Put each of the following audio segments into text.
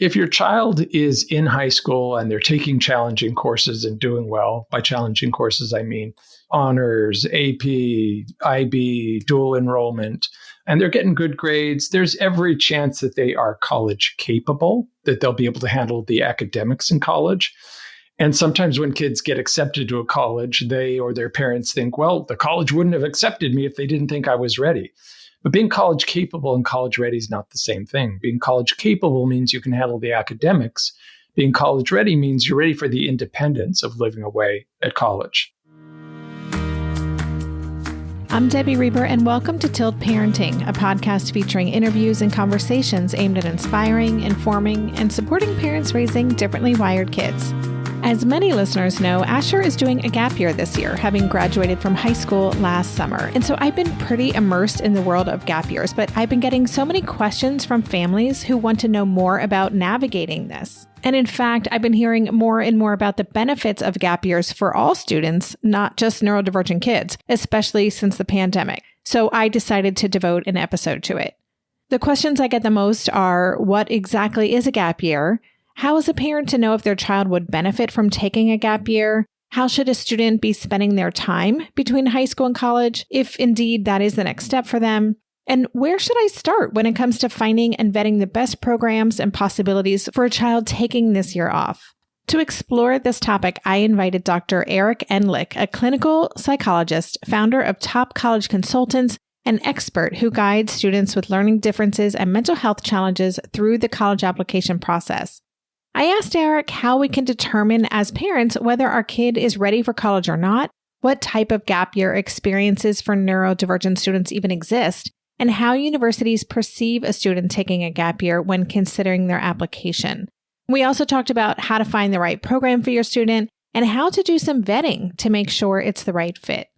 If your child is in high school and they're taking challenging courses and doing well, by challenging courses, I mean honors, AP, IB, dual enrollment, and they're getting good grades, there's every chance that they are college capable, that they'll be able to handle the academics in college. And sometimes when kids get accepted to a college, they or their parents think, well, the college wouldn't have accepted me if they didn't think I was ready. But being college capable and college ready is not the same thing. Being college capable means you can handle the academics. Being college ready means you're ready for the independence of living away at college. I'm Debbie Reber, and welcome to Tilt Parenting, a podcast featuring interviews and conversations aimed at inspiring, informing, and supporting parents raising differently wired kids. As many listeners know, Asher is doing a gap year this year, having graduated from high school last summer. And so I've been pretty immersed in the world of gap years, but I've been getting so many questions from families who want to know more about navigating this. And in fact, I've been hearing more and more about the benefits of gap years for all students, not just neurodivergent kids, especially since the pandemic. So I decided to devote an episode to it. The questions I get the most are, what exactly is a gap year? How is a parent to know if their child would benefit from taking a gap year? How should a student be spending their time between high school and college, if indeed that is the next step for them? And where should I start when it comes to finding and vetting the best programs and possibilities for a child taking this year off? To explore this topic, I invited Dr. Eric Endlich, a clinical psychologist, founder of Top College Consultants, an expert who guides students with learning differences and mental health challenges through the college application process. I asked Eric how we can determine as parents whether our kid is ready for college or not, what type of gap year experiences for neurodivergent students even exist, and how universities perceive a student taking a gap year when considering their application. We also talked about how to find the right program for your student and how to do some vetting to make sure it's the right fit.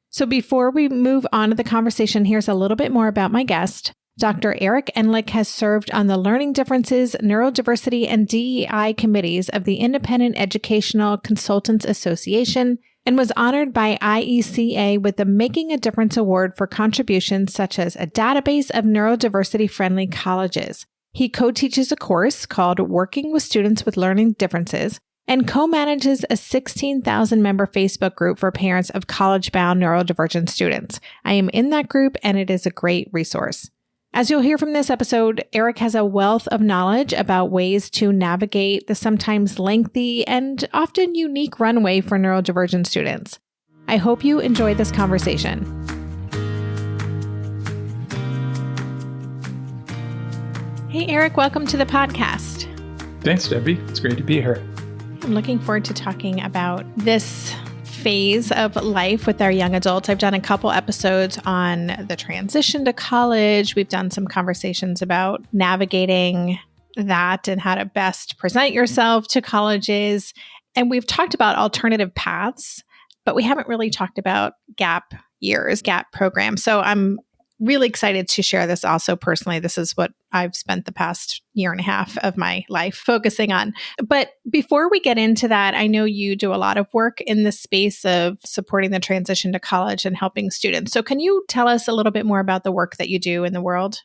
So before we move on to the conversation, here's a little bit more about my guest. Dr. Eric Endlich has served on the Learning Differences, Neurodiversity, and DEI committees of the Independent Educational Consultants Association and was honored by IECA with the Making a Difference Award for contributions such as a database of neurodiversity-friendly colleges. He co-teaches a course called Working with Students with Learning Differences and co-manages a 16,000-member Facebook group for parents of college-bound neurodivergent students. I am in that group, and it is a great resource. As you'll hear from this episode, Eric has a wealth of knowledge about ways to navigate the sometimes lengthy and often unique runway for neurodivergent students. I hope you enjoy this conversation. Hey, Eric, welcome to the podcast. Thanks, Debbie. It's great to be here. I'm looking forward to talking about this phase of life with our young adults. I've done a couple episodes on the transition to college. We've done some conversations about navigating that and how to best present yourself to colleges. And we've talked about alternative paths, but we haven't really talked about gap years, gap programs. So I'm really excited to share this also personally. This is what I've spent the past year and a half of my life focusing on. But before we get into that, I know you do a lot of work in the space of supporting the transition to college and helping students. So can you tell us a little bit more about the work that you do in the world?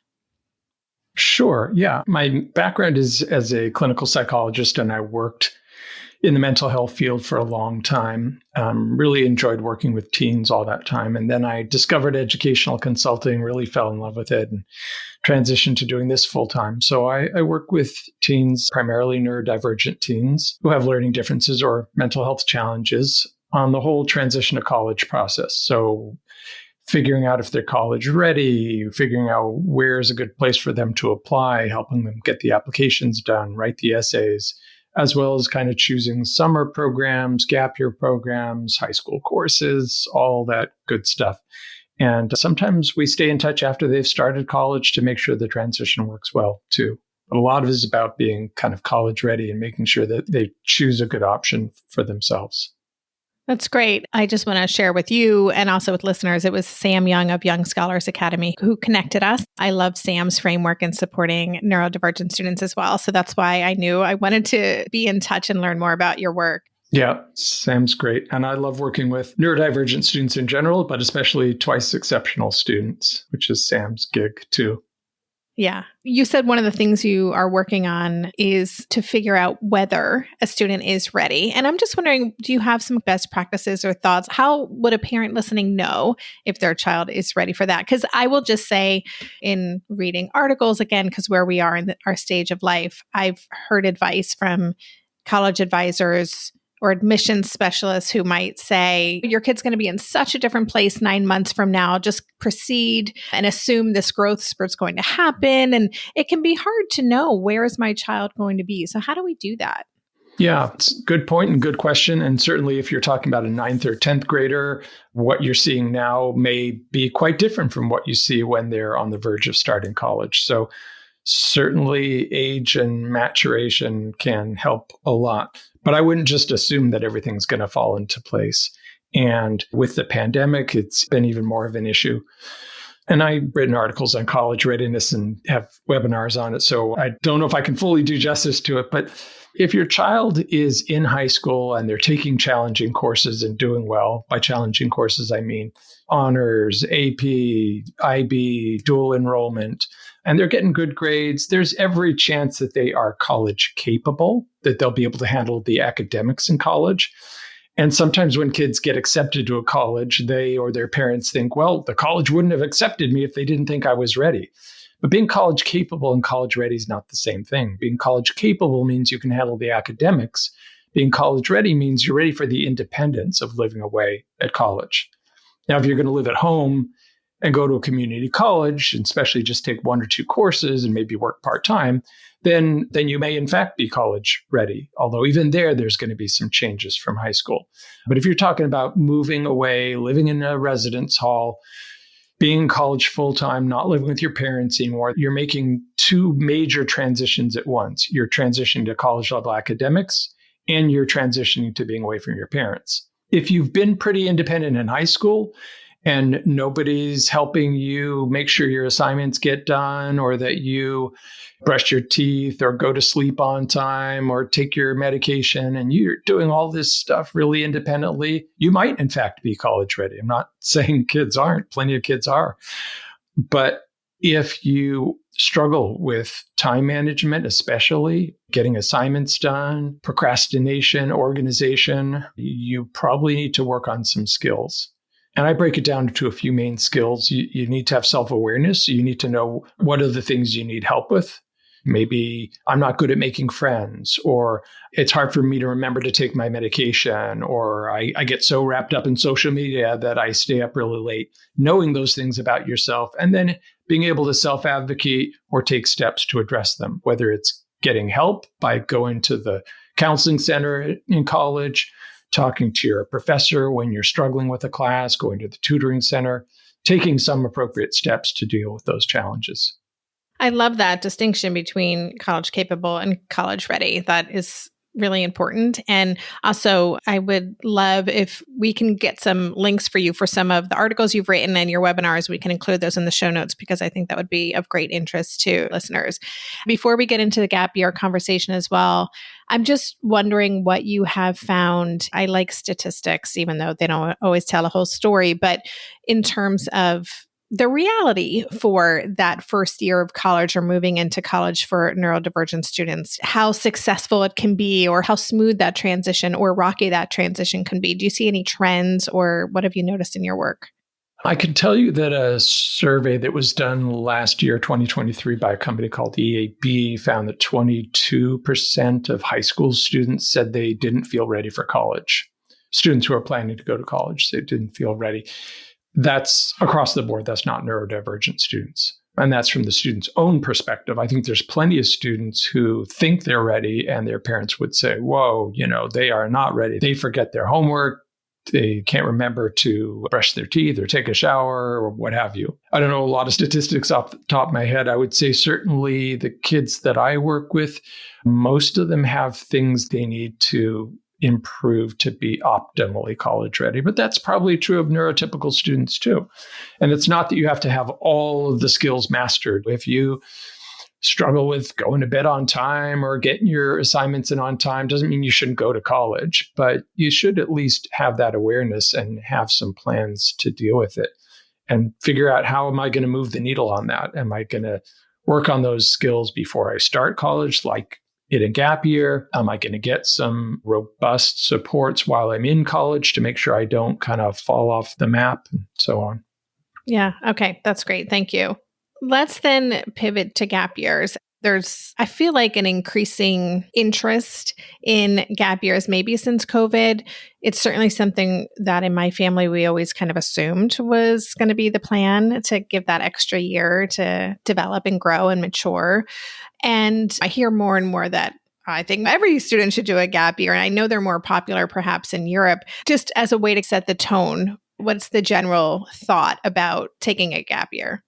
Sure. Yeah. My background is as a clinical psychologist, and I worked in the mental health field for a long time. Really enjoyed working with teens all that time. And then I discovered educational consulting, really fell in love with it, and transitioned to doing this full time. So I work with teens, primarily neurodivergent teens who have learning differences or mental health challenges on the whole transition to college process. So figuring out if they're college ready, figuring out where's a good place for them to apply, helping them get the applications done, write the essays, as well as kind of choosing summer programs, gap year programs, high school courses, all that good stuff. And sometimes we stay in touch after they've started college to make sure the transition works well too. But a lot of it is about being kind of college ready and making sure that they choose a good option for themselves. That's great. I just want to share with you and also with listeners, it was Sam Young of Young Scholars Academy who connected us. I love Sam's framework in supporting neurodivergent students as well. So that's why I knew I wanted to be in touch and learn more about your work. Yeah, Sam's great. And I love working with neurodivergent students in general, but especially twice exceptional students, which is Sam's gig too. Yeah. You said one of the things you are working on is to figure out whether a student is ready. And I'm just wondering, do you have some best practices or thoughts? How would a parent listening know if their child is ready for that? Because I will just say, in reading articles, again, because where we are in our stage of life, I've heard advice from college advisors or admissions specialists who might say, your kid's going to be in such a different place 9 months from now. Just proceed and assume this growth spurt's going to happen. And it can be hard to know, where is my child going to be? So how do we do that? Yeah, it's a good point and good question. And certainly if you're talking about a 9th or 10th grader, what you're seeing now may be quite different from what you see when they're on the verge of starting college. So certainly age and maturation can help a lot. But I wouldn't just assume that everything's going to fall into place. And with the pandemic, it's been even more of an issue. And I've written articles on college readiness and have webinars on it. So I don't know if I can fully do justice to it. But if your child is in high school and they're taking challenging courses and doing well, by challenging courses, I mean honors, AP, IB, dual enrollment, and they're getting good grades, there's every chance that they are college capable, that they'll be able to handle the academics in college. And sometimes when kids get accepted to a college, they or their parents think, well, the college wouldn't have accepted me if they didn't think I was ready. But being college capable and college ready is not the same thing. Being college capable means you can handle the academics. Being college ready means you're ready for the independence of living away at college. Now, if you're going to live at home and go to a community college, and especially just take 1 or 2 courses and maybe work part-time, then you may in fact be college ready. Although even there's going to be some changes from high school. But if you're talking about moving away, living in a residence hall, being in college full-time, not living with your parents anymore, you're making 2 major transitions at once. You're transitioning to college-level academics, and you're transitioning to being away from your parents. If you've been pretty independent in high school and nobody's helping you make sure your assignments get done, or that you brush your teeth or go to sleep on time or take your medication, and you're doing all this stuff really independently, you might in fact be college ready. I'm not saying kids aren't, plenty of kids are. But if you struggle with time management, especially getting assignments done, procrastination, organization, you probably need to work on some skills. And I break it down to a few main skills. You need to have self-awareness. You need to know what are the things you need help with. Maybe I'm not good at making friends, or it's hard for me to remember to take my medication, or I get so wrapped up in social media that I stay up really late. Knowing those things about yourself, and then being able to self-advocate or take steps to address them, whether it's getting help by going to the counseling center in college, talking to your professor when you're struggling with a class, going to the tutoring center, taking some appropriate steps to deal with those challenges. I love that distinction between college capable and college ready. That is really important. And also, I would love if we can get some links for you for some of the articles you've written and your webinars. We can include those in the show notes, because I think that would be of great interest to listeners. Before we get into the gap year conversation as well, I'm just wondering what you have found. I like statistics, even though they don't always tell a whole story, but in terms of the reality for that first year of college or moving into college for neurodivergent students, how successful it can be, or how smooth that transition or rocky that transition can be. Do you see any trends, or what have you noticed in your work? I can tell you that a survey that was done last year, 2023, by a company called EAB found that 22% of high school students said they didn't feel ready for college. Students who are planning to go to college, they didn't feel ready. That's across the board. That's not neurodivergent students. And that's from the student's own perspective. I think there's plenty of students who think they're ready, and their parents would say, whoa, they are not ready. They forget their homework. They can't remember to brush their teeth or take a shower or what have you. I don't know a lot of statistics off the top of my head. I would say certainly the kids that I work with, most of them have things they need to improve to be optimally college ready. But that's probably true of neurotypical students too. And it's not that you have to have all of the skills mastered. If you struggle with going to bed on time or getting your assignments in on time, doesn't mean you shouldn't go to college, but you should at least have that awareness and have some plans to deal with it and figure out, how am I going to move the needle on that? Am I going to work on those skills before I start college, like in a gap year? Am I going to get some robust supports while I'm in college to make sure I don't kind of fall off the map and so on? Yeah. Okay. That's great. Thank you. Let's then pivot to gap years. There's, I feel like, an increasing interest in gap years, maybe since COVID. It's certainly something that in my family, we always kind of assumed was going to be the plan, to give that extra year to develop and grow and mature. And I hear more and more that I think every student should do a gap year. And I know they're more popular perhaps in Europe, just as a way to set the tone. What's the general thought about taking a gap year?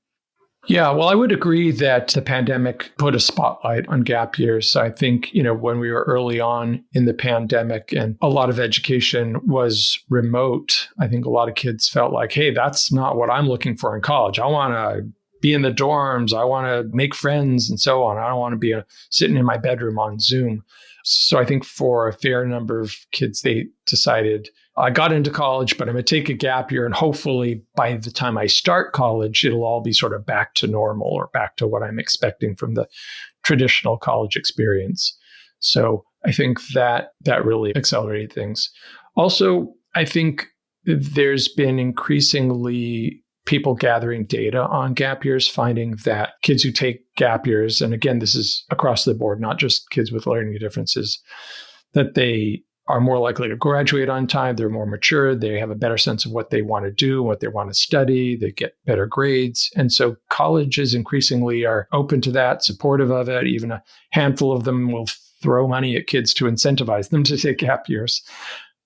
Yeah, well, I would agree that the pandemic put a spotlight on gap years. I think, when we were early on in the pandemic and a lot of education was remote, I think a lot of kids felt like, hey, that's not what I'm looking for in college. I want to be in the dorms. I want to make friends and so on. I don't want to be sitting in my bedroom on Zoom. So I think for a fair number of kids, they decided, I got into college, but I'm going to take a gap year. And hopefully by the time I start college, it'll all be sort of back to normal or back to what I'm expecting from the traditional college experience. So I think that really accelerated things. Also, I think there's been increasingly people gathering data on gap years, finding that kids who take gap years, and again, this is across the board, not just kids with learning differences, that they are more likely to graduate on time. They're more mature. They have a better sense of what they want to do, what they want to study. They get better grades. And so colleges increasingly are open to that, supportive of it. Even a handful of them will throw money at kids to incentivize them to take gap years.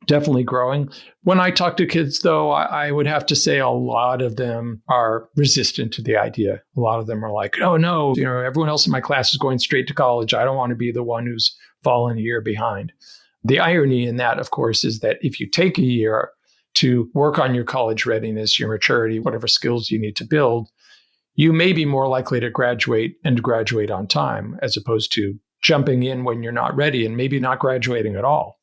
Definitely growing. When I talk to kids, though, I would have to say a lot of them are resistant to the idea. A lot of them are like, oh, no, everyone else in my class is going straight to college. I don't want to be the one who's fallen a year behind. The irony in that, of course, is that if you take a year to work on your college readiness, your maturity, whatever skills you need to build, you may be more likely to graduate and graduate on time, as opposed to jumping in when you're not ready and maybe not graduating at all.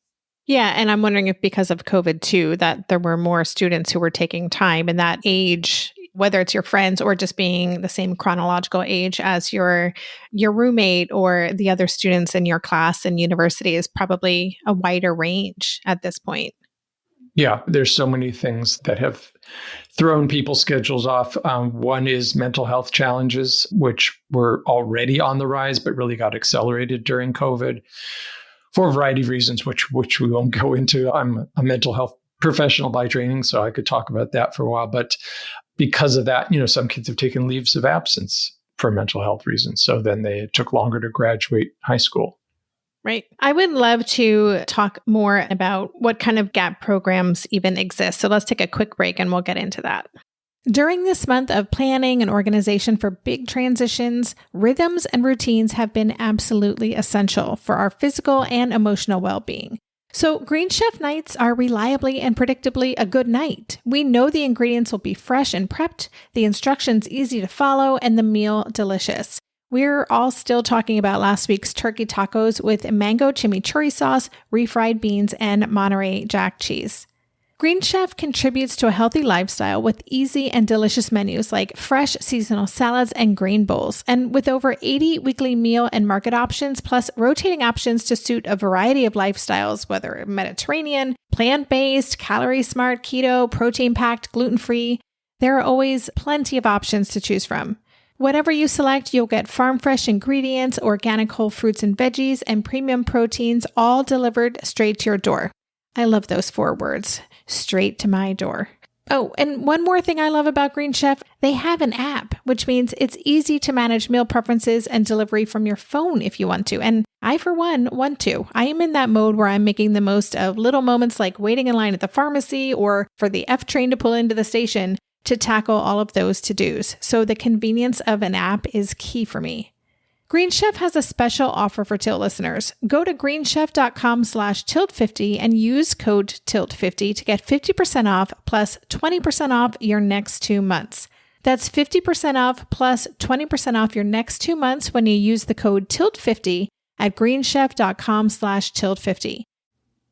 Yeah. And I'm wondering if because of COVID too, that there were more students who were taking time in that age, whether it's your friends or just being the same chronological age as your roommate or the other students in your class and university, is probably a wider range at this point. Yeah, there's so many things that have thrown people's schedules off. One is mental health challenges, which were already on the rise, but really got accelerated during COVID for a variety of reasons, which we won't go into. I'm a mental health professional by training, so I could talk about that for a while. But because of that, some kids have taken leaves of absence for mental health reasons. So then it took longer to graduate high school. Right. I would love to talk more about what kind of gap programs even exist. So let's take a quick break and we'll get into that. During this month of planning and organization for big transitions, rhythms and routines have been absolutely essential for our physical and emotional well-being. So Green Chef nights are reliably and predictably a good night. We know the ingredients will be fresh and prepped, the instructions easy to follow, and the meal delicious. We're all still talking about last week's turkey tacos with mango chimichurri sauce, refried beans, and Monterey Jack cheese. Green Chef contributes to a healthy lifestyle with easy and delicious menus like fresh seasonal salads and grain bowls. And with over 80 weekly meal and market options, plus rotating options to suit a variety of lifestyles, whether Mediterranean, plant-based, calorie-smart, keto, protein-packed, gluten-free, there are always plenty of options to choose from. Whatever you select, you'll get farm-fresh ingredients, organic whole fruits and veggies, and premium proteins, all delivered straight to your door. I love those 4 words, straight to my door. Oh, and one more thing I love about Green Chef, they have an app, which means it's easy to manage meal preferences and delivery from your phone if you want to. And I, for one, want to. I am in that mode where I'm making the most of little moments like waiting in line at the pharmacy or for the F train to pull into the station to tackle all of those to-dos. So the convenience of an app is key for me. Green Chef has a special offer for Tilt listeners. Go to greenchef.com/tilt50 and use code TILT50 to get 50% off plus 20% off your next 2 months. That's 50% off plus 20% off your next 2 months when you use the code TILT50 at greenchef.com/tilt50.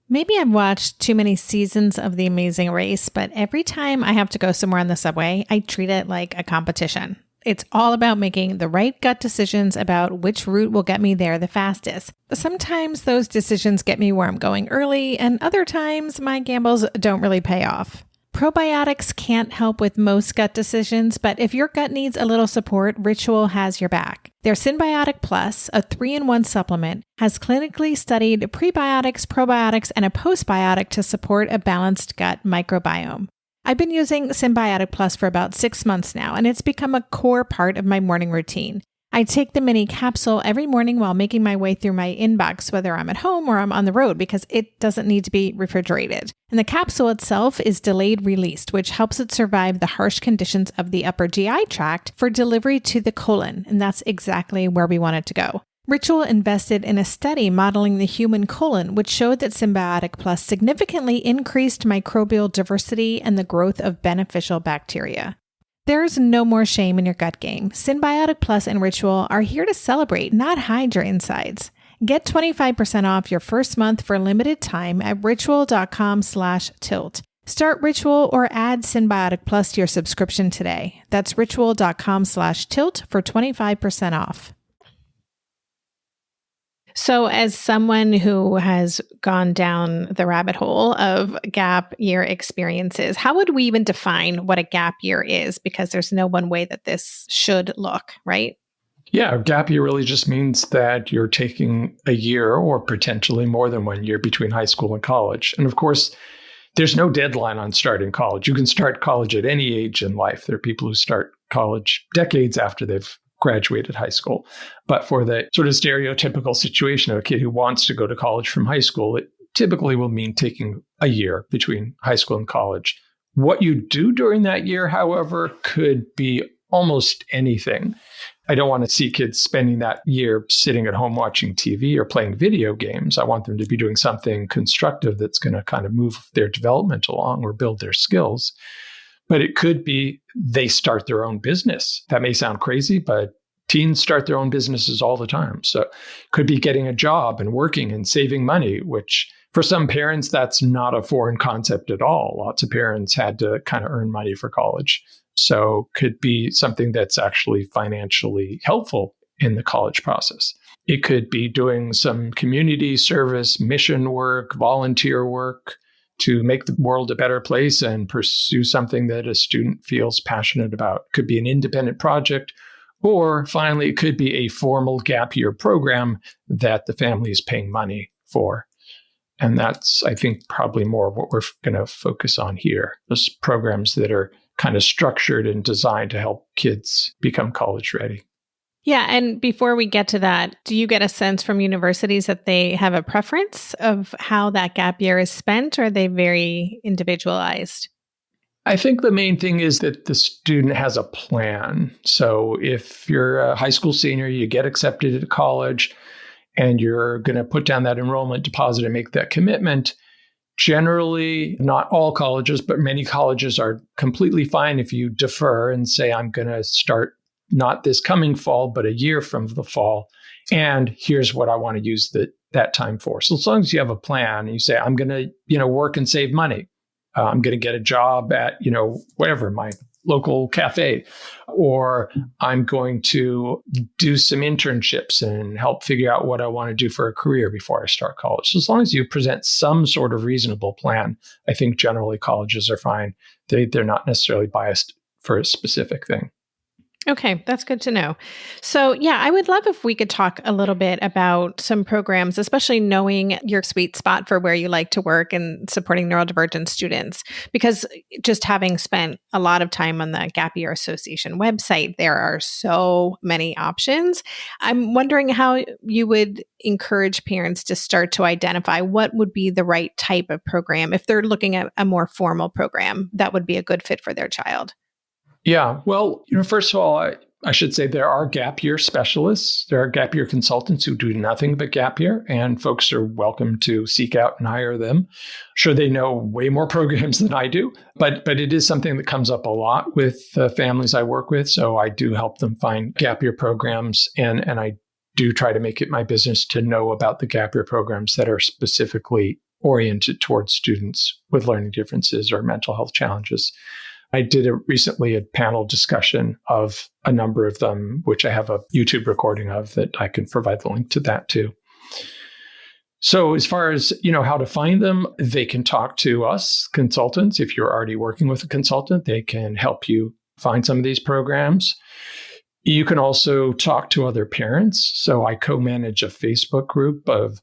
Maybe I've watched too many seasons of The Amazing Race, but every time I have to go somewhere on the subway, I treat it like a competition. It's all about making the right gut decisions about which route will get me there the fastest. Sometimes those decisions get me where I'm going early, and other times my gambles don't really pay off. Probiotics can't help with most gut decisions, but if your gut needs a little support, Ritual has your back. Their Synbiotic Plus, a 3-in-1 supplement, has clinically studied prebiotics, probiotics, and a postbiotic to support a balanced gut microbiome. I've been using Synbiotic Plus for about 6 months now, and it's become a core part of my morning routine. I take the mini capsule every morning while making my way through my inbox, whether I'm at home or I'm on the road, because it doesn't need to be refrigerated. And the capsule itself is delayed released, which helps it survive the harsh conditions of the upper GI tract for delivery to the colon, and that's exactly where we want it to go. Ritual invested in a study modeling the human colon, which showed that Synbiotic Plus significantly increased microbial diversity and the growth of beneficial bacteria. There's no more shame in your gut game. Synbiotic Plus and Ritual are here to celebrate, not hide your insides. Get 25% off your first month for a limited time at ritual.com/tilt. Start Ritual or add Synbiotic Plus to your subscription today. That's ritual.com/tilt for 25% off. So as someone who has gone down the rabbit hole of gap year experiences, how would we even define what a gap year is? Because there's no one way that this should look, right? Yeah, a gap year really just means that you're taking a year or potentially more than 1 year between high school and college. And of course, there's no deadline on starting college. You can start college at any age in life. There are people who start college decades after they've graduated high school. But for the sort of stereotypical situation of a kid who wants to go to college from high school, it typically will mean taking a year between high school and college. What you do during that year, however, could be almost anything. I don't want to see kids spending that year sitting at home watching TV or playing video games. I want them to be doing something constructive that's going to kind of move their development along or build their skills. But it could be they start their own business. That may sound crazy, but teens start their own businesses all the time. So it could be getting a job and working and saving money, which for some parents, that's not a foreign concept at all. Lots of parents had to kind of earn money for college. So could be something that's actually financially helpful in the college process. It could be doing some community service, mission work, volunteer work, to make the world a better place and pursue something that a student feels passionate about. It could be an independent project, or finally, it could be a formal gap year program that the family is paying money for. And that's, I think, probably more what we're going to focus on here. Those programs that are kind of structured and designed to help kids become college ready. Yeah. And before we get to that, do you get a sense from universities that they have a preference of how that gap year is spent, or are they very individualized? I think the main thing is that the student has a plan. So if you're a high school senior, you get accepted to college, and you're going to put down that enrollment deposit and make that commitment. Generally, not all colleges, but many colleges are completely fine if you defer and say, I'm going to start not this coming fall, but a year from the fall. And here's what I want to use that time for. So as long as you have a plan and you say, I'm going to, work and save money. I'm going to get a job at, whatever, my local cafe, or I'm going to do some internships and help figure out what I want to do for a career before I start college. So as long as you present some sort of reasonable plan, I think generally colleges are fine. They're not necessarily biased for a specific thing. Okay, that's good to know. So yeah, I would love if we could talk a little bit about some programs, especially knowing your sweet spot for where you like to work and supporting neurodivergent students. Because just having spent a lot of time on the Gap Year Association website, there are so many options. I'm wondering how you would encourage parents to start to identify what would be the right type of program if they're looking at a more formal program that would be a good fit for their child. Yeah. Well, first of all, I should say there are gap year specialists. There are gap year consultants who do nothing but gap year, and folks are welcome to seek out and hire them. Sure, they know way more programs than I do, but it is something that comes up a lot with families I work with. So I do help them find gap year programs, and I do try to make it my business to know about the gap year programs that are specifically oriented towards students with learning differences or mental health challenges. I did recently a panel discussion of a number of them, which I have a YouTube recording of that I can provide the link to that too. So as far as, how to find them, they can talk to us consultants. If you're already working with a consultant, they can help you find some of these programs. You can also talk to other parents. So I co-manage a Facebook group of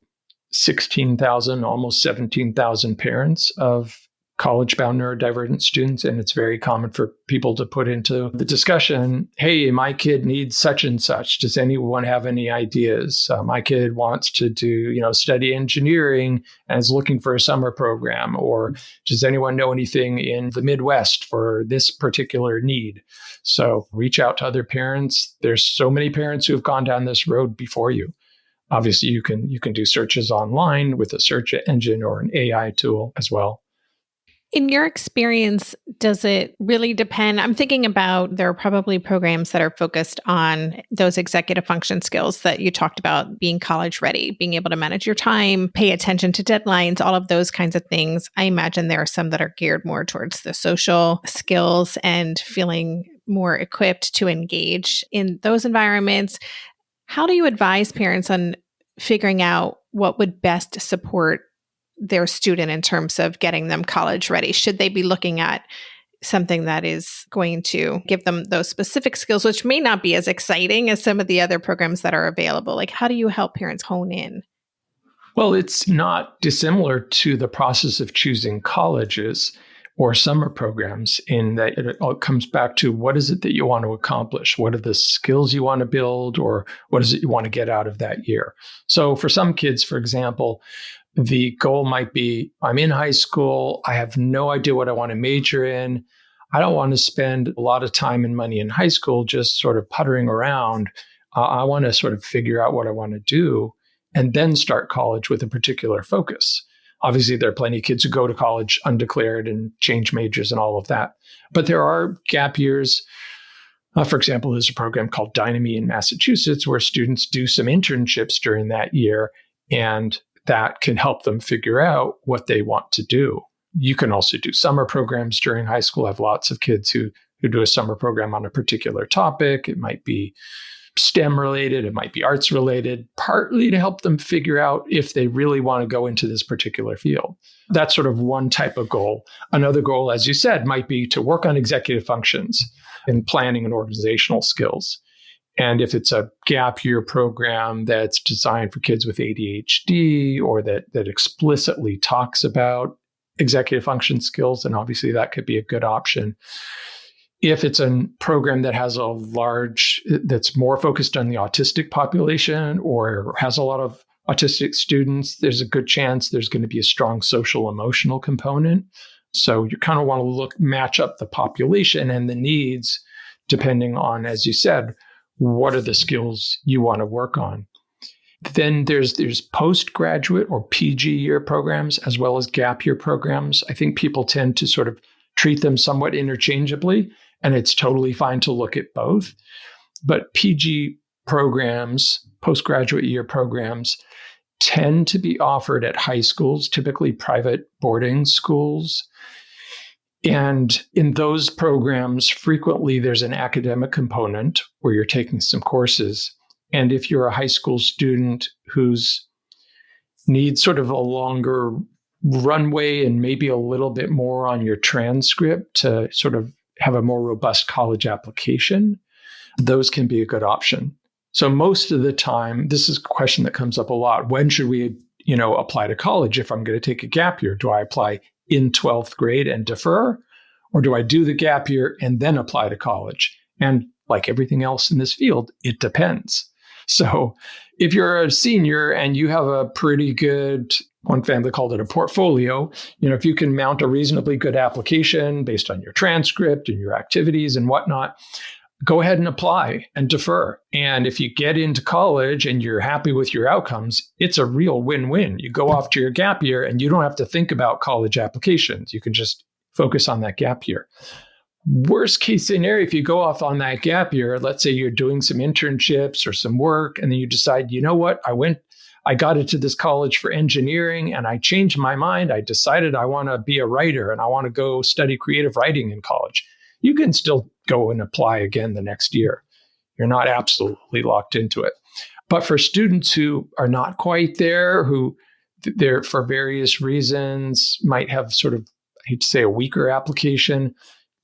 16,000, almost 17,000 parents of college-bound neurodivergent students. And it's very common for people to put into the discussion, hey, my kid needs such and such. Does anyone have any ideas? My kid wants to do, study engineering and is looking for a summer program. Or does anyone know anything in the Midwest for this particular need? So reach out to other parents. There's so many parents who have gone down this road before you. Obviously, you can do searches online with a search engine or an AI tool as well. In your experience, does it really depend? I'm thinking about there are probably programs that are focused on those executive function skills that you talked about, being college ready, being able to manage your time, pay attention to deadlines, all of those kinds of things. I imagine there are some that are geared more towards the social skills and feeling more equipped to engage in those environments. How do you advise parents on figuring out what would best support their student in terms of getting them college ready? Should they be looking at something that is going to give them those specific skills, which may not be as exciting as some of the other programs that are available? Like, how do you help parents hone in? Well, it's not dissimilar to the process of choosing colleges or summer programs in that it all comes back to what is it that you want to accomplish? What are the skills you want to build, or what is it you want to get out of that year? So for some kids, for example, the goal might be, I'm in high school. I have no idea what I want to major in. I don't want to spend a lot of time and money in high school just sort of puttering around. I want to sort of figure out what I want to do and then start college with a particular focus. Obviously, there are plenty of kids who go to college undeclared and change majors and all of that. But there are gap years. For example, there's a program called Dynamy in Massachusetts where students do some internships during that year, and that can help them figure out what they want to do. You can also do summer programs during high school. I have lots of kids who do a summer program on a particular topic. It might be STEM related, it might be arts related, partly to help them figure out if they really want to go into this particular field. That's sort of one type of goal. Another goal, as you said, might be to work on executive functions and planning and organizational skills. And if it's a gap year program that's designed for kids with ADHD or that explicitly talks about executive function skills, then obviously that could be a good option. If it's a program that has that's more focused on the autistic population or has a lot of autistic students, there's a good chance there's going to be a strong social emotional component. So you kind of want to match up the population and the needs depending on, as you said, what are the skills you want to work on. Then there's postgraduate or PG year programs as well as gap year programs. I think people tend to sort of treat them somewhat interchangeably, and it's totally fine to look at both. But PG programs, postgraduate year programs, tend to be offered at high schools, typically private boarding schools. And in those programs, frequently there's an academic component where you're taking some courses. And if you're a high school student who's needs sort of a longer runway and maybe a little bit more on your transcript to sort of have a more robust college application, those can be a good option. So most of the time, this is a question that comes up a lot. When should we, apply to college if I'm going to take a gap year? Do I apply in 12th grade and defer? Or do I do the gap year and then apply to college? And like everything else in this field, it depends. So if you're a senior and you have a pretty good, one family called it a portfolio, if you can mount a reasonably good application based on your transcript and your activities and whatnot, go ahead and apply and defer. And if you get into college and you're happy with your outcomes, it's a real win-win. You go off to your gap year and you don't have to think about college applications. You can just focus on that gap year. Worst case scenario, if you go off on that gap year, let's say you're doing some internships or some work, and then you decide, you know what, I got into this college for engineering and I changed my mind. I decided I want to be a writer and I want to go study creative writing in college. you can still go and apply again the next year. You're not absolutely locked into it. But for students who are not quite there, who they're for various reasons might have sort of, I hate to say, a weaker application,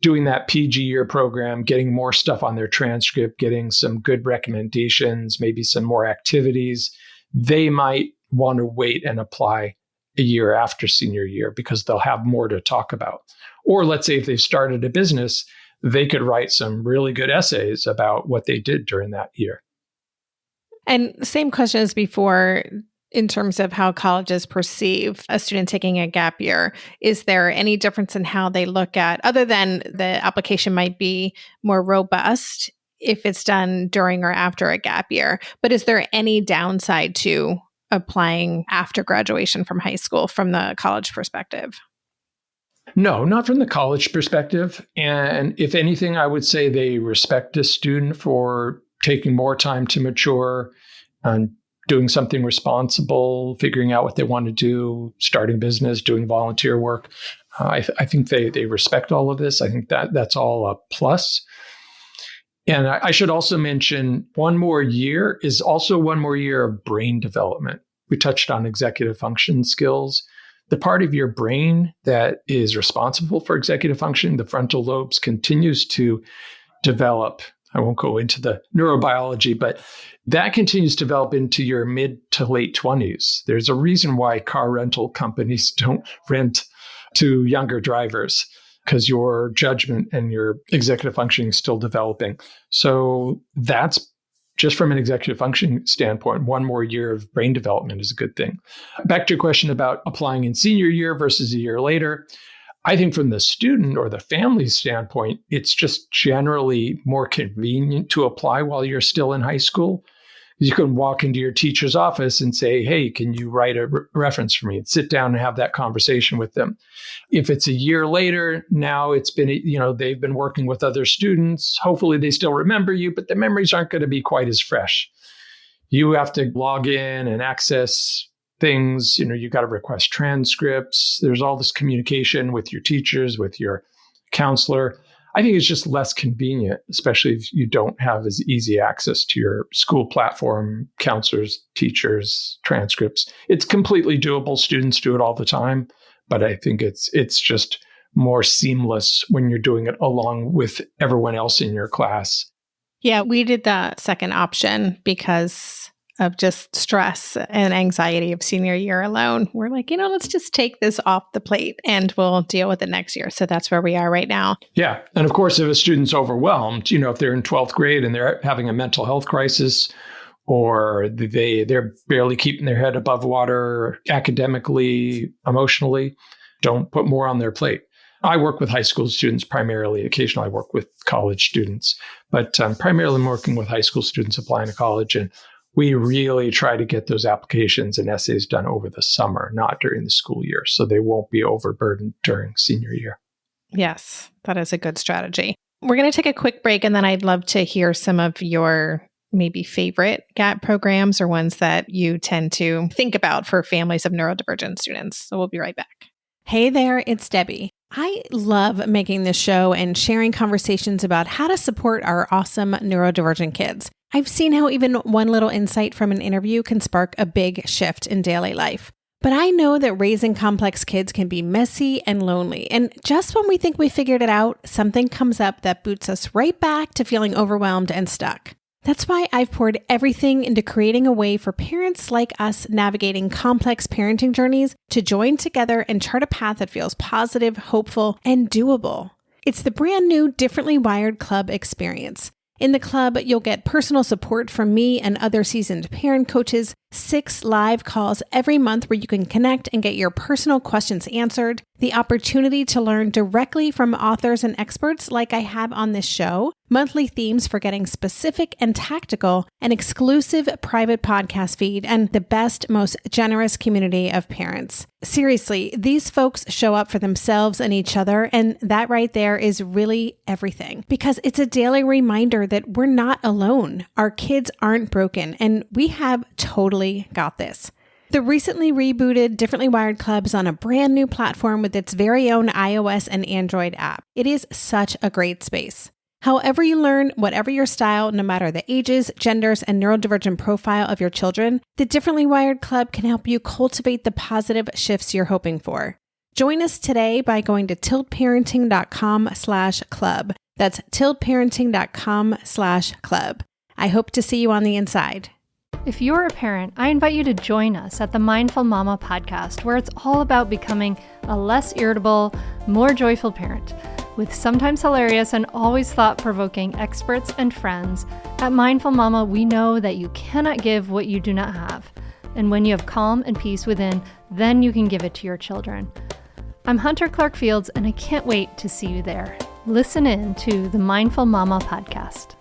doing that PG year program, getting more stuff on their transcript, getting some good recommendations, maybe some more activities, they might want to wait and apply a year after senior year because they'll have more to talk about. Or let's say if they've started a business, they could write some really good essays about what they did during that year. And same question as before, in terms of how colleges perceive a student taking a gap year. Is there any difference in how they look at, other than the application might be more robust if it's done during or after a gap year, but is there any downside to applying after graduation from high school from the college perspective? No, not from the college perspective. And if anything, I would say they respect a student for taking more time to mature and doing something responsible, figuring out what they want to do, starting business, doing volunteer work. I think they respect all of this. I think that's all a plus. And I should also mention 1 more year is also 1 more year of brain development. We touched on executive function skills. The part of your brain that is responsible for executive function, the frontal lobes, continues to develop. I won't go into the neurobiology, but that continues to develop into your mid to late 20s. There's a reason why car rental companies don't rent to younger drivers, because your judgment and your executive functioning is still developing. So that's just from an executive functioning standpoint, 1 more year of brain development is a good thing. Back to your question about applying in senior year versus a year later. I think from the student or the family standpoint, it's just generally more convenient to apply while you're still in high school. You can walk into your teacher's office and say, hey, can you write a reference for me? And sit down and have that conversation with them. If it's a year later, now it's been, they've been working with other students. Hopefully they still remember you, but the memories aren't going to be quite as fresh. You have to log in and access things, you got to request transcripts. There's all this communication with your teachers, with your counselor. I think it's just less convenient, especially if you don't have as easy access to your school platform, counselors, teachers, transcripts. It's completely doable. Students do it all the time, but I think it's just more seamless when you're doing it along with everyone else in your class. Yeah, we did the second option because of just stress and anxiety of senior year alone. We're like, let's just take this off the plate and we'll deal with it next year. So that's where we are right now. Yeah. And of course, if a student's overwhelmed, if they're in 12th grade and they're having a mental health crisis, or they're barely keeping their head above water academically, emotionally, don't put more on their plate. I work with high school students primarily. Occasionally, I work with college students, but primarily I'm working with high school students applying to college. And we really try to get those applications and essays done over the summer, not during the school year, so they won't be overburdened during senior year. Yes, that is a good strategy. We're going to take a quick break, and then I'd love to hear some of your maybe favorite GAP programs or ones that you tend to think about for families of neurodivergent students. So we'll be right back. Hey there, it's Debbie. I love making this show and sharing conversations about how to support our awesome neurodivergent kids. I've seen how even one little insight from an interview can spark a big shift in daily life. But I know that raising complex kids can be messy and lonely. And just when we think we figured it out, something comes up that boots us right back to feeling overwhelmed and stuck. That's why I've poured everything into creating a way for parents like us navigating complex parenting journeys to join together and chart a path that feels positive, hopeful, and doable. It's the brand new Differently Wired Club experience. In the club, you'll get personal support from me and other seasoned parent coaches, 6 live calls every month where you can connect and get your personal questions answered, the opportunity to learn directly from authors and experts like I have on this show, monthly themes for getting specific and tactical, an exclusive private podcast feed, and the best, most generous community of parents. Seriously, these folks show up for themselves and each other, and that right there is really everything. Because it's a daily reminder that we're not alone. Our kids aren't broken, and we have totally got this. The recently rebooted Differently Wired Club is on a brand new platform with its very own iOS and Android app. It is such a great space. However you learn, whatever your style, no matter the ages, genders, and neurodivergent profile of your children, the Differently Wired Club can help you cultivate the positive shifts you're hoping for. Join us today by going to tiltparenting.com/club. That's tiltparenting.com/club. I hope to see you on the inside. If you're a parent, I invite you to join us at the Mindful Mama podcast, where it's all about becoming a less irritable, more joyful parent. With sometimes hilarious and always thought-provoking experts and friends, at Mindful Mama, we know that you cannot give what you do not have. And when you have calm and peace within, then you can give it to your children. I'm Hunter Clark-Fields, and I can't wait to see you there. Listen in to the Mindful Mama podcast.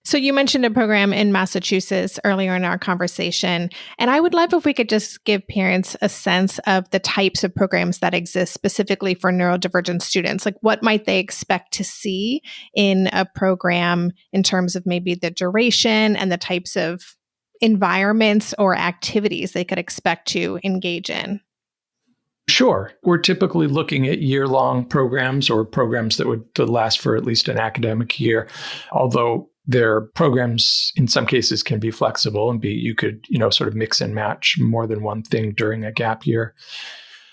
So you mentioned a program in Massachusetts earlier in our conversation, and I would love if we could just give parents a sense of the types of programs that exist specifically for neurodivergent students. Like, what might they expect to see in a program in terms of maybe the duration and the types of environments or activities they could expect to engage in? Sure. We're typically looking at year-long programs or programs that would last for at least an academic year, although their programs in some cases can be flexible and you could, sort of mix and match more than one thing during a gap year.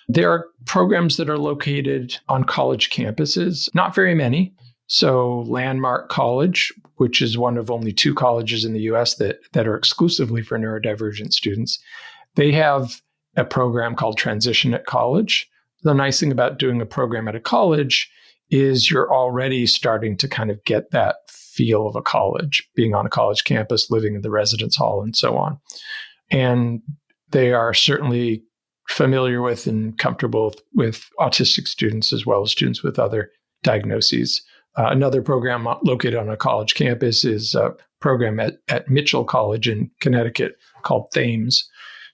There are programs that are located on college campuses, not very many. So Landmark College, which is one of only 2 colleges in the US that are exclusively for neurodivergent students, they have a program called Transition at College. The nice thing about doing a program at a college is you're already starting to kind of get that feel of a college, being on a college campus, living in the residence hall, and so on. And they are certainly familiar with and comfortable with autistic students as well as students with other diagnoses. Another program located on a college campus is a program at Mitchell College in Connecticut called Thames.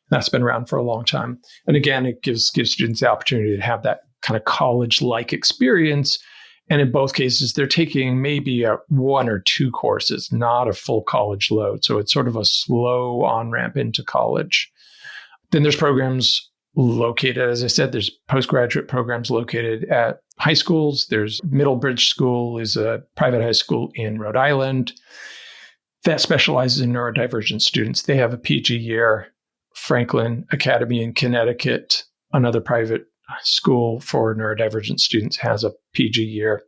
That's been around for a long time. And again, it gives students the opportunity to have that kind of college-like experience. And in both cases, they're taking maybe 1 or 2 courses, not a full college load. So it's sort of a slow on-ramp into college. Then there's programs located, as I said, there's postgraduate programs located at high schools. There's Middlebridge School is a private high school in Rhode Island that specializes in neurodivergent students. They have a PG year. Franklin Academy in Connecticut, another private school for neurodivergent students, has a PG year.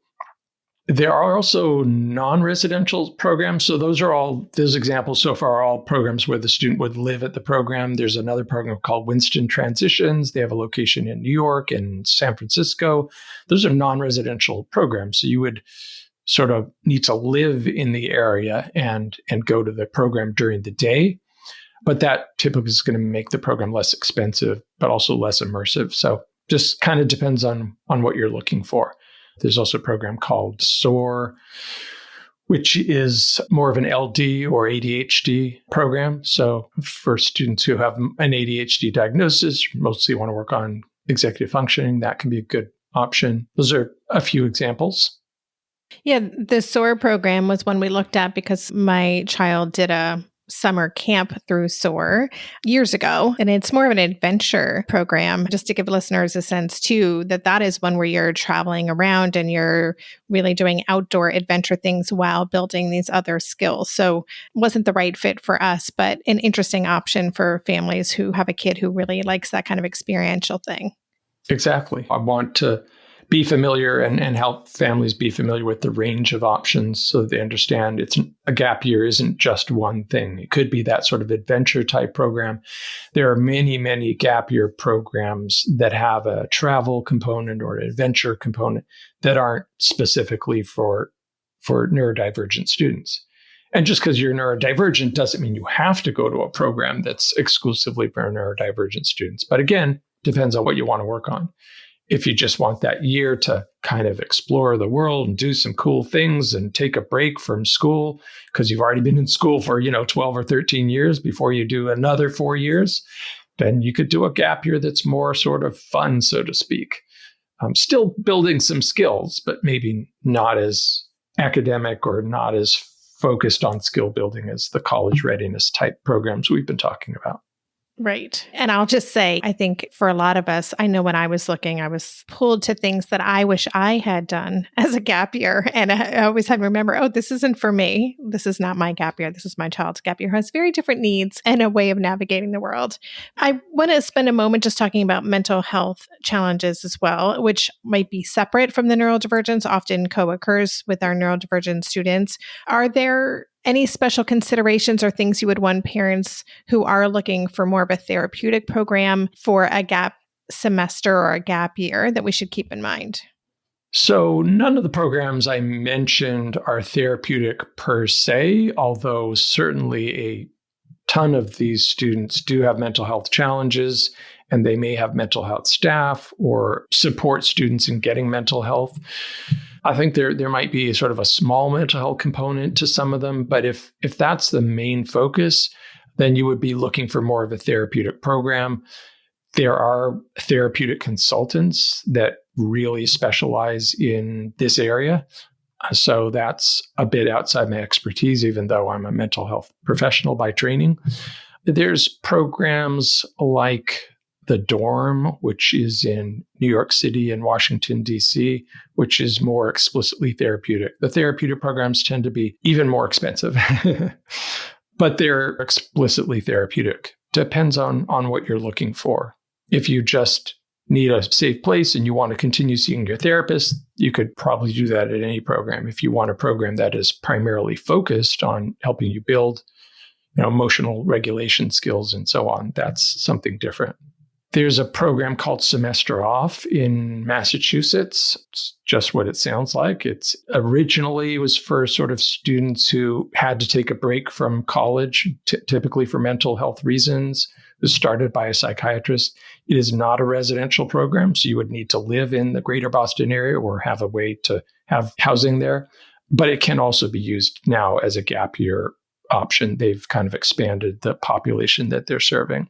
There are also non-residential programs. So those examples so far are all programs where the student would live at the program. There's another program called Winston Transitions. They have a location in New York and San Francisco. Those are non-residential programs. So you would sort of need to live in the area and go to the program during the day. But that typically is going to make the program less expensive, but also less immersive. So just kind of depends on what you're looking for. There's also a program called SOAR, which is more of an LD or ADHD program. So for students who have an ADHD diagnosis, mostly want to work on executive functioning, that can be a good option. Those are a few examples. Yeah, the SOAR program was one we looked at because my child did a summer camp through SOAR years ago. And it's more of an adventure program, just to give listeners a sense too, that is one where you're traveling around and you're really doing outdoor adventure things while building these other skills. So it wasn't the right fit for us, but an interesting option for families who have a kid who really likes that kind of experiential thing. Exactly. I want to be familiar and help families be familiar with the range of options so that they understand a gap year isn't just one thing. It could be that sort of adventure type program. There are many, many gap year programs that have a travel component or an adventure component that aren't specifically for neurodivergent students. And just because you're neurodivergent doesn't mean you have to go to a program that's exclusively for neurodivergent students. But again, depends on what you want to work on. If you just want that year to kind of explore the world and do some cool things and take a break from school because you've already been in school for, 12 or 13 years before you do another 4 years, then you could do a gap year that's more sort of fun, so to speak. Still building some skills, but maybe not as academic or not as focused on skill building as the college readiness type programs we've been talking about. Right. And I'll just say, I think for a lot of us, I know when I was looking, I was pulled to things that I wish I had done as a gap year. And I always had to remember, oh, this isn't for me. This is not my gap year. This is my child's gap year. It has very different needs and a way of navigating the world. I want to spend a moment just talking about mental health challenges as well, which might be separate from the neurodivergence, often co-occurs with our neurodivergent students. Are there any special considerations or things you would want parents who are looking for more of a therapeutic program for a gap semester or a gap year that we should keep in mind? So none of the programs I mentioned are therapeutic per se, although certainly a ton of these students do have mental health challenges, and they may have mental health staff or support students in getting mental health. I think there might be sort of a small mental health component to some of them, but if that's the main focus, then you would be looking for more of a therapeutic program. There are therapeutic consultants that really specialize in this area. So that's a bit outside my expertise, even though I'm a mental health professional by training. There's programs like The Dorm, which is in New York City and Washington, D.C., which is more explicitly therapeutic. The therapeutic programs tend to be even more expensive, but they're explicitly therapeutic. Depends on what you're looking for. If you just need a safe place and you want to continue seeing your therapist, you could probably do that at any program. If you want a program that is primarily focused on helping you build, emotional regulation skills and so on, that's something different. There's a program called Semester Off in Massachusetts. It's just what it sounds like. It was for sort of students who had to take a break from college, typically for mental health reasons. It was started by a psychiatrist. It is not a residential program, so you would need to live in the greater Boston area or have a way to have housing there. But it can also be used now as a gap year option. They've kind of expanded the population that they're serving.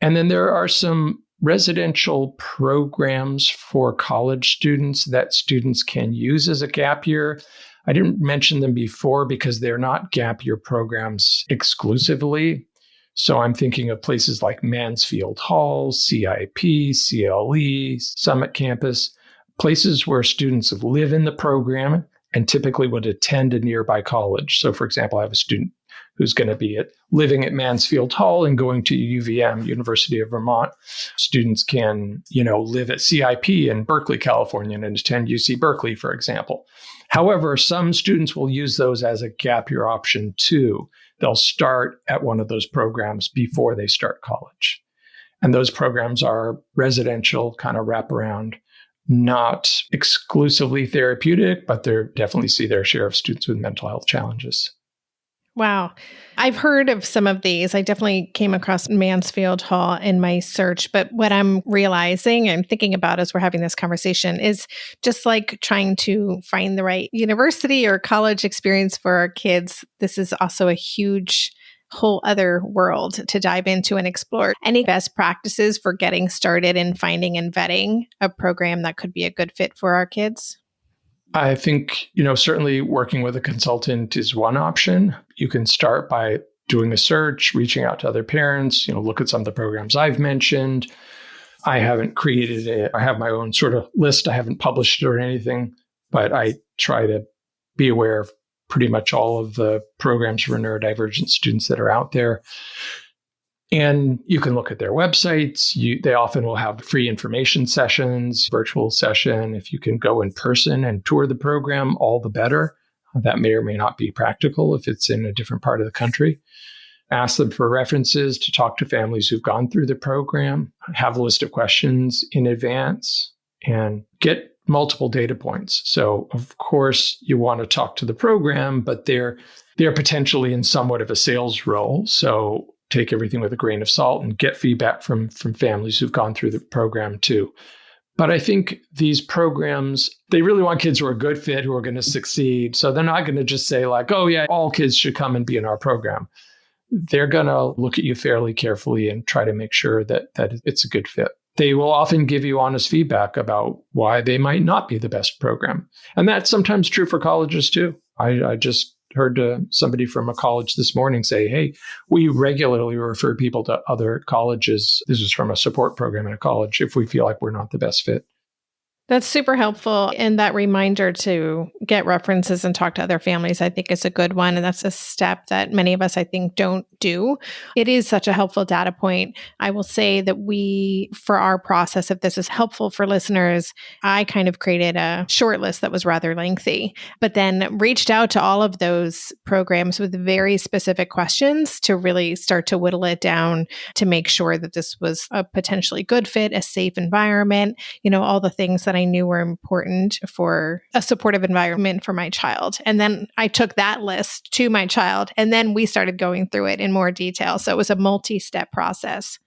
And then there are some residential programs for college students that students can use as a gap year. I didn't mention them before because they're not gap year programs exclusively. So I'm thinking of places like Mansfield Hall, CIP, CLE, Summit Campus, places where students live in the program and typically would attend a nearby college. So for example, I have a student who's going to be living at Mansfield Hall and going to UVM, University of Vermont. Students can, live at CIP in Berkeley, California, and attend UC Berkeley, for example. However, some students will use those as a gap year option too. They'll start at one of those programs before they start college. And those programs are residential, kind of wraparound, not exclusively therapeutic, but they definitely see their share of students with mental health challenges. Wow. I've heard of some of these. I definitely came across Mansfield Hall in my search. But what I'm realizing and thinking about as we're having this conversation is just like trying to find the right university or college experience for our kids. This is also a huge whole other world to dive into and explore. Any best practices for getting started in finding and vetting a program that could be a good fit for our kids? I think, certainly working with a consultant is one option. You can start by doing a search, reaching out to other parents, look at some of the programs I've mentioned. I haven't created it. I have my own sort of list. I haven't published it or anything, but I try to be aware of pretty much all of the programs for neurodivergent students that are out there. And you can look at their websites. They often will have free information sessions, virtual session. If you can go in person and tour the program, all the better. That may or may not be practical if it's in a different part of the country. Ask them for references to talk to families who've gone through the program. Have a list of questions in advance and get multiple data points. So, of course, you want to talk to the program, but they're potentially in somewhat of a sales role. So take everything with a grain of salt and get feedback from families who've gone through the program too. But I think these programs, they really want kids who are a good fit, who are going to succeed. So they're not going to just say like, oh yeah, all kids should come and be in our program. They're going to look at you fairly carefully and try to make sure that it's a good fit. They will often give you honest feedback about why they might not be the best program. And that's sometimes true for colleges too. I just heard somebody from a college this morning say, hey, we regularly refer people to other colleges. This is from a support program in a college if we feel like we're not the best fit. That's super helpful. And that reminder to get references and talk to other families, I think is a good one. And that's a step that many of us, I think, don't do. It is such a helpful data point. I will say that for our process, if this is helpful for listeners, I kind of created a short list that was rather lengthy, but then reached out to all of those programs with very specific questions to really start to whittle it down to make sure that this was a potentially good fit, a safe environment, all the things that I knew were important for a supportive environment for my child. And then I took that list to my child, and then we started going through it in more detail. So it was a multi-step process.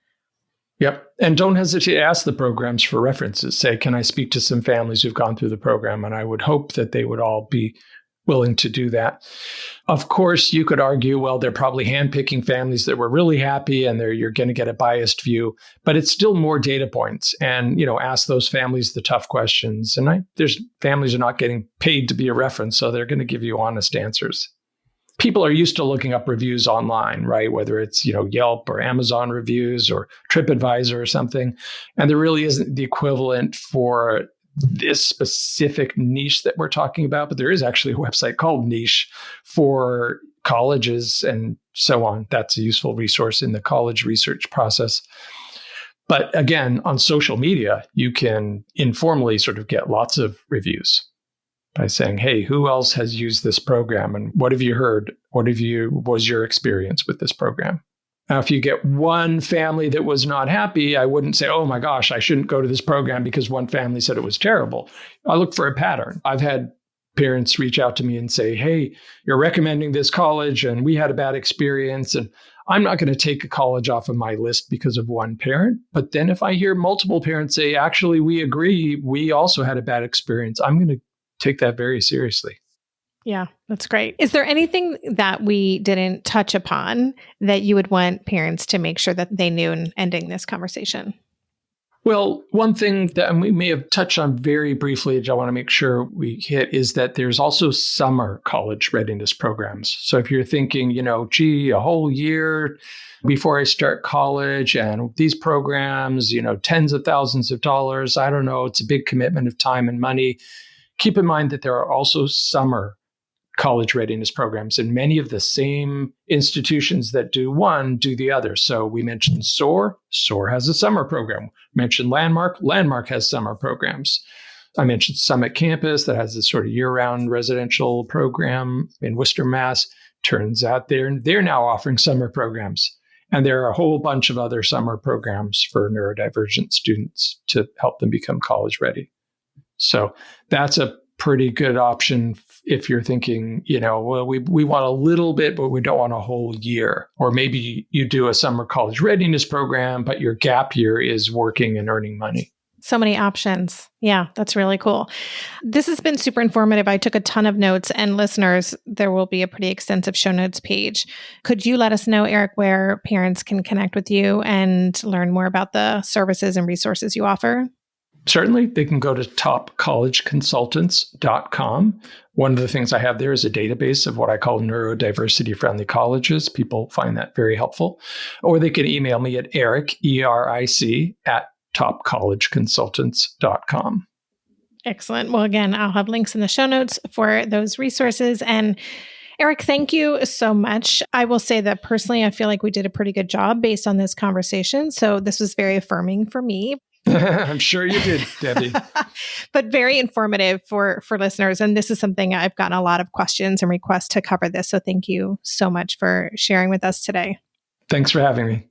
Yep. And don't hesitate to ask the programs for references. Say, can I speak to some families who've gone through the program? And I would hope that they would all be willing to do that. Of course, you could argue, well, they're probably handpicking families that were really happy and you're going to get a biased view, but it's still more data points. And, ask those families the tough questions. And there's families are not getting paid to be a reference, so they're going to give you honest answers. People are used to looking up reviews online, right? Whether it's, Yelp or Amazon reviews or TripAdvisor or something. And there really isn't the equivalent for this specific niche that we're talking about, but there is actually a website called Niche for colleges and so on. That's a useful resource in the college research process. But again, on social media, you can informally sort of get lots of reviews by saying, hey, who else has used this program? And what have you heard? What was your experience with this program? Now, if you get one family that was not happy, I wouldn't say, oh my gosh, I shouldn't go to this program because one family said it was terrible. I look for a pattern. I've had parents reach out to me and say, hey, you're recommending this college and we had a bad experience. And I'm not going to take a college off of my list because of one parent. But then if I hear multiple parents say, actually, we agree, we also had a bad experience, I'm going to take that very seriously. Yeah, that's great. Is there anything that we didn't touch upon that you would want parents to make sure that they knew in ending this conversation? Well, one thing that we may have touched on very briefly, which I want to make sure we hit, is that there's also summer college readiness programs. So if you're thinking, a whole year before I start college and these programs, tens of thousands of dollars, I don't know, it's a big commitment of time and money. Keep in mind that there are also summer college readiness programs, and many of the same institutions that do one do the other. So we mentioned SOAR. SOAR has a summer program. We mentioned Landmark. Landmark has summer programs. I mentioned Summit Campus that has this sort of year-round residential program in Worcester, Mass. Turns out they're now offering summer programs. And there are a whole bunch of other summer programs for neurodivergent students to help them become college ready. So that's a pretty good option if you're thinking, well, we want a little bit, but we don't want a whole year. Or maybe you do a summer college readiness program, but your gap year is working and earning money. So many options. Yeah, that's really cool. This has been super informative. I took a ton of notes, and listeners, there will be a pretty extensive show notes page. Could you let us know, Eric, where parents can connect with you and learn more about the services and resources you offer? Certainly, they can go to topcollegeconsultants.com. One of the things I have there is a database of what I call neurodiversity-friendly colleges. People find that very helpful. Or they can email me at Eric, ERIC, at topcollegeconsultants.com. Excellent. Well, again, I'll have links in the show notes for those resources. And Eric, thank you so much. I will say that personally, I feel like we did a pretty good job based on this conversation. So this was very affirming for me. I'm sure you did, Debbie. But very informative for listeners. And this is something I've gotten a lot of questions and requests to cover this. So thank you so much for sharing with us today. Thanks for having me.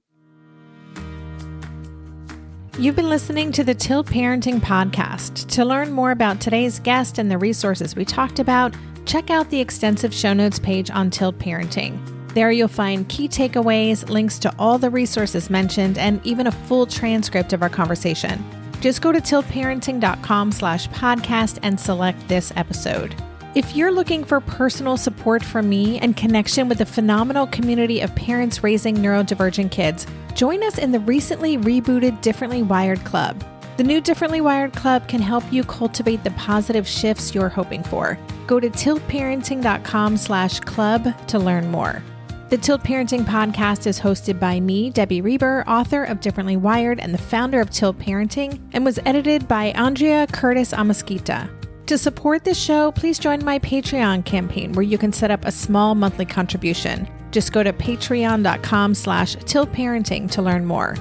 You've been listening to the Tilt Parenting Podcast. To learn more about today's guest and the resources we talked about, check out the extensive show notes page on Tilt Parenting. There you'll find key takeaways, links to all the resources mentioned, and even a full transcript of our conversation. Just go to tiltparenting.com/podcast and select this episode. If you're looking for personal support from me and connection with the phenomenal community of parents raising neurodivergent kids, join us in the recently rebooted Differently Wired Club. The new Differently Wired Club can help you cultivate the positive shifts you're hoping for. Go to tiltparenting.com/club to learn more. The Tilt Parenting podcast is hosted by me, Debbie Reber, author of Differently Wired and the founder of Tilt Parenting, and was edited by Andrea Curtis Amasquita. To support this show, please join my Patreon campaign where you can set up a small monthly contribution. Just go to patreon.com/tiltparenting to learn more.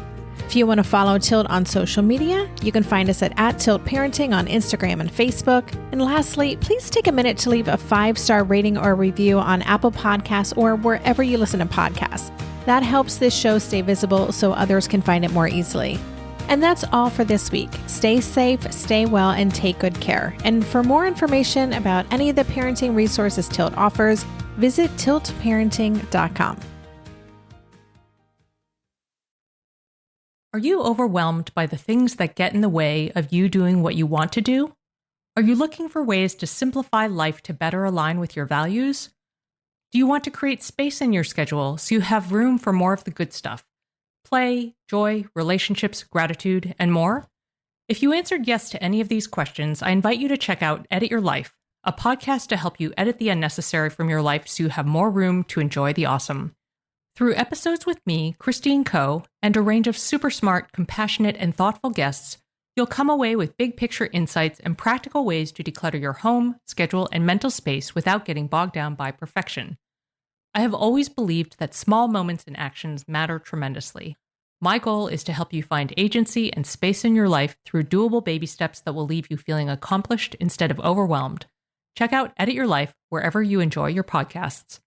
If you want to follow Tilt on social media, you can find us at @tiltparenting on Instagram and Facebook. And lastly, please take a minute to leave a 5-star rating or review on Apple Podcasts or wherever you listen to podcasts. That helps this show stay visible so others can find it more easily. And that's all for this week. Stay safe, stay well, and take good care. And for more information about any of the parenting resources Tilt offers, visit tiltparenting.com. Are you overwhelmed by the things that get in the way of you doing what you want to do? Are you looking for ways to simplify life to better align with your values? Do you want to create space in your schedule so you have room for more of the good stuff? Play, joy, relationships, gratitude, and more? If you answered yes to any of these questions, I invite you to check out Edit Your Life, a podcast to help you edit the unnecessary from your life so you have more room to enjoy the awesome. Through episodes with me, Christine Coe, and a range of super smart, compassionate, and thoughtful guests, you'll come away with big picture insights and practical ways to declutter your home, schedule, and mental space without getting bogged down by perfection. I have always believed that small moments and actions matter tremendously. My goal is to help you find agency and space in your life through doable baby steps that will leave you feeling accomplished instead of overwhelmed. Check out Edit Your Life wherever you enjoy your podcasts.